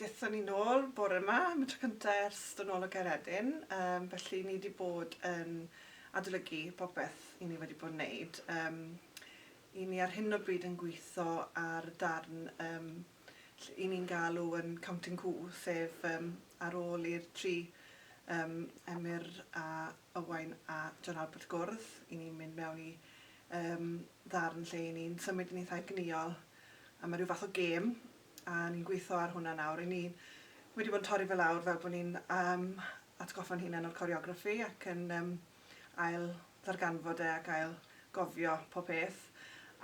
Dethon ni nôl bore yma, am y tro cyntaf ers dod nôl o Gaeredin. Felly ni wedi bod yn adolygu popeth i ni wedi bod yn wneud. I ni ar hyn o bryd yn gweithio ar darn i ni'n galw yn Counting Cw, sef ar ôl i'r tri Emyr a Owain a John Albert gwrdd. I ni'n mynd mewn i ddarn lle i ni'n symud yn eitha gniol. A mae rhyw fath o gêm, a ni'n gweithio ar hwnna nawr. I ni wedi bod yn torri fe lawr fel bod ni'n atgoffa'n hunain o'r coreograffi ac yn ail ddarganfod ac ail gofio pob peth.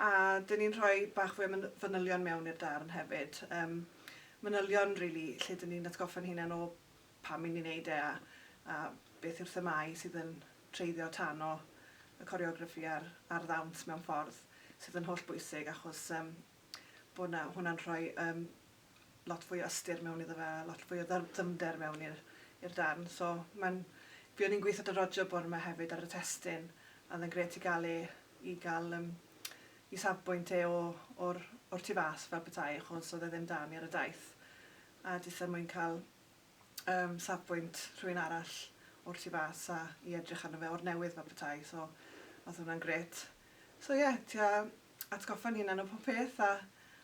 A dyn ni'n rhoi bach fwy o fanylion mewn i'r darn hefyd. Manylion rili lle dyn ni'n atgoffa'n hunain o pam i ni'n neud e a beth yw'r themâu sydd yn treiddio tan o y coreograffi ar ddawns mewn ffordd sydd yn holl bwysig achos bod hwnna'n rhoi lot fwy o ystyr mewn iddo fe, lot fwy o ddyfnder mewn i'r darn. So fi o'n i'n gweithio dy Roger bore yma hefyd ar y testun, a oedd e'n gret i gael i safbwynt o'r tu fas fel petai, achos oedd e ddim dan i ar y daith. A dithau mwyn cael safbwynt rhywun arall o'r tu fas a i edrych arno fe o'r newydd fel petai, so oedd hwnna'n gret. So ie, tia atgoffa'n hunain o pob peth a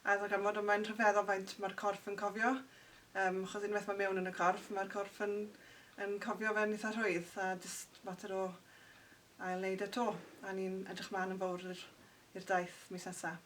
ddarganfod, ond mae'n rhyfeddol faint mae'r corff yn cofio. Achos unwaith mae mewn yn y corff, mae'r corff yn cofio fe'n eitha rhwydd, a jyst mater o ail wneud e to. A ni'n edrych mlaen yn fawr i'r daith mis nesaf.